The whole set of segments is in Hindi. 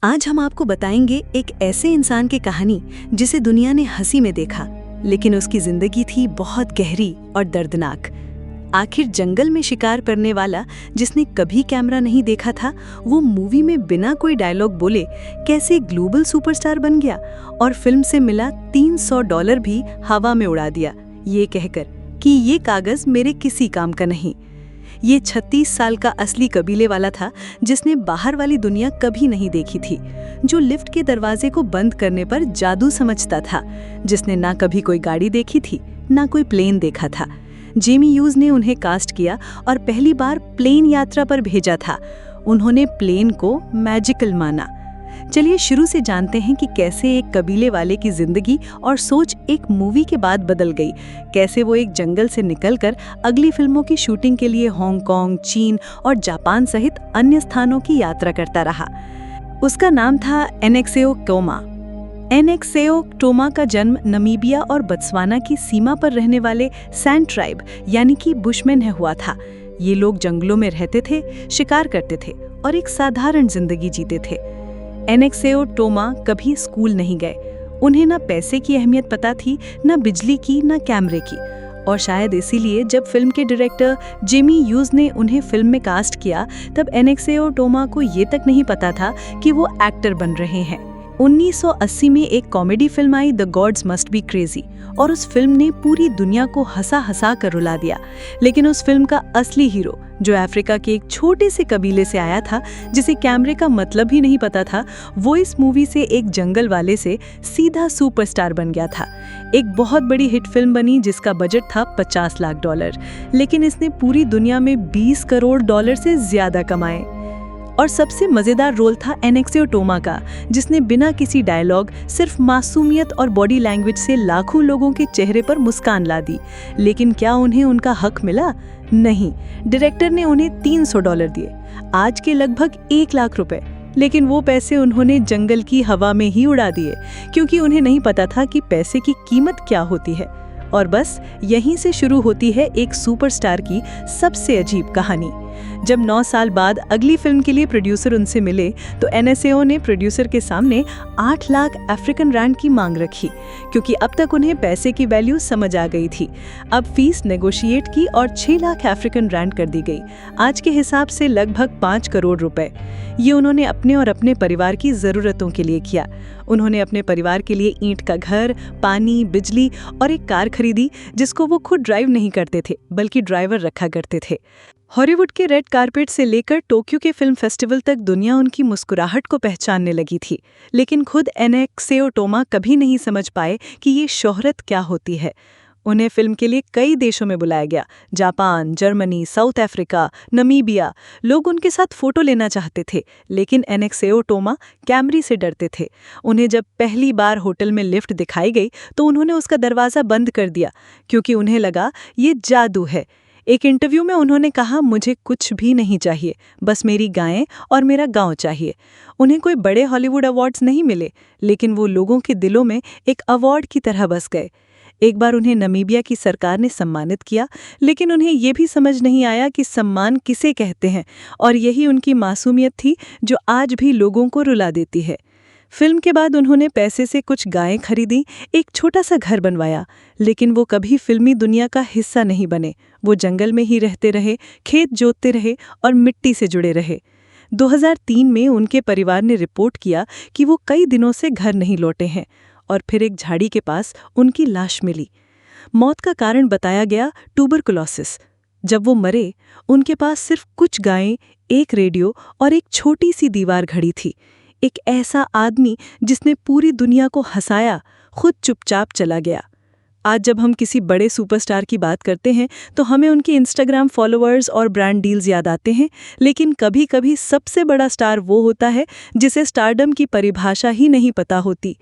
आज हम आपको बताएंगे एक ऐसे इंसान की कहानी जिसे दुनिया ने हंसी में देखा, लेकिन उसकी जिंदगी थी बहुत गहरी और दर्दनाक। आखिर जंगल में शिकार करने वाला जिसने कभी कैमरा नहीं देखा था, वो मूवी में बिना कोई डायलॉग बोले कैसे ग्लोबल सुपरस्टार बन गया और फिल्म से मिला $300 भी हवा में उड़ा दिया, ये कहकर कि ये कागज मेरे किसी काम का नहीं। ये 36 साल का असली कबीले वाला था जिसने बाहर वाली दुनिया कभी नहीं देखी थी, जो लिफ्ट के दरवाजे को बंद करने पर जादू समझता था, जिसने ना कभी कोई गाड़ी देखी थी ना कोई प्लेन देखा था। जेमी ह्यूज ने उन्हें कास्ट किया और पहली बार प्लेन यात्रा पर भेजा था। उन्होंने प्लेन को मैजिकल माना। चलिए शुरू से जानते हैं कि कैसे एक कबीले वाले की जिंदगी और सोच एक मूवी के बाद बदल गई, कैसे वो एक जंगल से निकलकर अगली फिल्मों की शूटिंग के लिए हांगकांग, चीन और जापान सहित अन्य स्थानों की यात्रा करता रहा। उसका नाम था एनेक्सेओ टोमा। एनेक्सेओ टोमा का जन्म नमीबिया और बत्सवाना की सीमा पर रहने वाले सैंड ट्राइब यानी कि बुशमैन में हुआ था। ये लोग जंगलों में रहते थे, शिकार करते थे और एक साधारण जिंदगी जीते थे। एनेक्सेओ टोमा कभी स्कूल नहीं गए। उन्हें ना पैसे की अहमियत पता थी, ना बिजली की, ना कैमरे की। और शायद इसीलिए जब फिल्म के डायरेक्टर जेमी ह्यूज ने उन्हें फिल्म में कास्ट किया, तब एनेक्सेओ टोमा को ये तक नहीं पता था कि वो एक्टर बन रहे हैं। 1980 में एक comedy film I the gods must be crazy, और उस फिल्म ने पूरी दुनिया को हंसा हंसा कर रुला दिया। लेकिन उस फिल्म का असली हीरो, जो अफ्रीका के एक छोटे से कबीले से आया था, जिसे कैमरे का मतलब ही नहीं पता था, वो इस मूवी से एक जंगल वाले से सीधा सुपरस्टार बन गया था। एक बहुत बड़ी हिट फिल्म बनी जिसका बजट था $50 लाख, लेकिन इसने पूरी दुनिया में $20 करोड़ से ज्यादा कमाए। और सबसे मजेदार रोल था एनेक्सेओ टोमा का, जिसने बिना किसी डायलॉग सिर्फ मासूमियत और बॉडी लैंग्वेज से लाखों लोगों के चेहरे पर मुस्कान ला दी। लेकिन क्या उन्हें उनका हक मिला? नहीं। डायरेक्टर ने उन्हें $300 दिए, आज के लगभग $1 लाख। लेकिन वो पैसे उन्होंने जंगल की हवा में ही उड़ा दिए, क्योंकि उन्हें नहीं पता था कि पैसे की कीमत क्या होती है। और बस यहीं से शुरू होती है एक सुपरस्टार की सबसे अजीब कहानी। जब 9 साल बाद अगली फिल्म के लिए प्रोड्यूसर उनसे मिले, तो एनएसएओ ने प्रोड्यूसर के सामने 8 लाख अफ्रीकन रैंड की मांग रखी, क्योंकि अब तक उन्हें पैसे की वैल्यू समझ आ गई थी। अब फीस नेगोशिएट की और 6 लाख अफ्रीकन रैंड कर दी गई, आज के हिसाब से लगभग $5 करोड़। ये उन्होंने अपने और अपने परिवार की ज़रूरतों के लिए किया। उन्होंने अपने परिवार के लिए ईंट का घर, पानी, बिजली और एक कार खरीदी, जिसको वो खुद ड्राइव नहीं करते थे, बल्कि ड्राइवर रखा करते थे। हॉलीवुड के रेड कारपेट से लेकर टोक्यो के फिल्म फेस्टिवल तक दुनिया उनकी मुस्कुराहट को पहचानने लगी थी। लेकिन खुद एनेक्सेओ टोमा कभी नहीं समझ पाए कि ये शोहरत क्या होती है। उन्हें फिल्म के लिए कई देशों में बुलाया गया, Japan, Germany, south Africa, Namibia. लोग उनके साथ फोटो लेना चाहते थे, लेकिन एनेक्सेओ टोमा कैमरे से डरते थे। उन्हें जब पहली बार होटल में लिफ्ट दिखाई गई, तो उन्होंने उसका दरवाज़ा बंद कर दिया, क्योंकि उन्हें लगा ये जादू है। एक इंटरव्यू में उन्होंने कहा, मुझे कुछ भी नहीं चाहिए, बस मेरी गायें और मेरा गांव चाहिए। उन्हें कोई बड़े हॉलीवुड अवार्ड्स नहीं मिले, लेकिन वो लोगों के दिलों में एक अवार्ड की तरह बस गए। एक बार उन्हें नमीबिया की सरकार ने सम्मानित किया, लेकिन उन्हें ये भी समझ नहीं आया कि सम्मान किसे कहते हैं, और यही उनकी मासूमियत थी जो आज भी लोगों को रुला देती है। फिल्म के बाद उन्होंने पैसे से कुछ गायें खरीदी, एक छोटा सा घर बनवाया, लेकिन वो कभी फिल्मी दुनिया का हिस्सा नहीं बने। वो जंगल में ही रहते रहे, खेत जोतते रहे और मिट्टी से जुड़े रहे। 2003 में उनके परिवार ने रिपोर्ट किया कि वो कई दिनों से घर नहीं लौटे हैं, और फिर एक झाड़ी के पास उनकी लाश मिली। मौत का कारण बताया गया ट्यूबरकुलोसिस। जब वो मरे, उनके पास सिर्फ कुछ गायें, एक रेडियो और एक छोटी सी दीवार खड़ी थी। एक ऐसा आदमी जिसने पूरी दुनिया को हंसाया, खुद चुपचाप चला गया। आज जब हम किसी बड़े सुपरस्टार की बात करते हैं, तो हमें उनके इंस्टाग्राम फॉलोअर्स और ब्रांड डील्स याद आते हैं, लेकिन कभी-कभी सबसे बड़ा स्टार वो होता है जिसे स्टारडम की परिभाषा ही नहीं पता होती।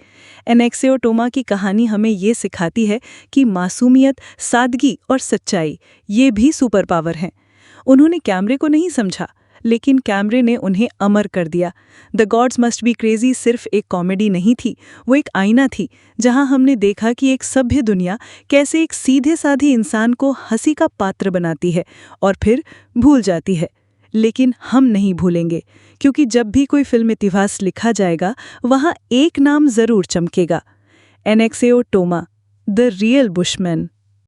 एनेक्सेओ टोमा की कहानी हमें ये सिखाती है कि मासूमियत, सादगी और सच्चाई, ये भी सुपर पावर हैं। उन्होंने कैमरे को नहीं समझा, लेकिन कैमरे ने उन्हें अमर कर दिया। The gods must be crazy सिर्फ एक कॉमेडी नहीं थी, वो एक आईना थी, जहां हमने देखा कि एक सभ्य दुनिया कैसे एक सीधे साधे इंसान को हंसी का पात्र बनाती है और फिर भूल जाती है। लेकिन हम नहीं भूलेंगे, क्योंकि जब भी कोई फिल्म इतिहास लिखा जाएगा वहाँ एक नाम जरूर चमकेगा, एनेक्सेओ टोमा, द रियल बुशमैन।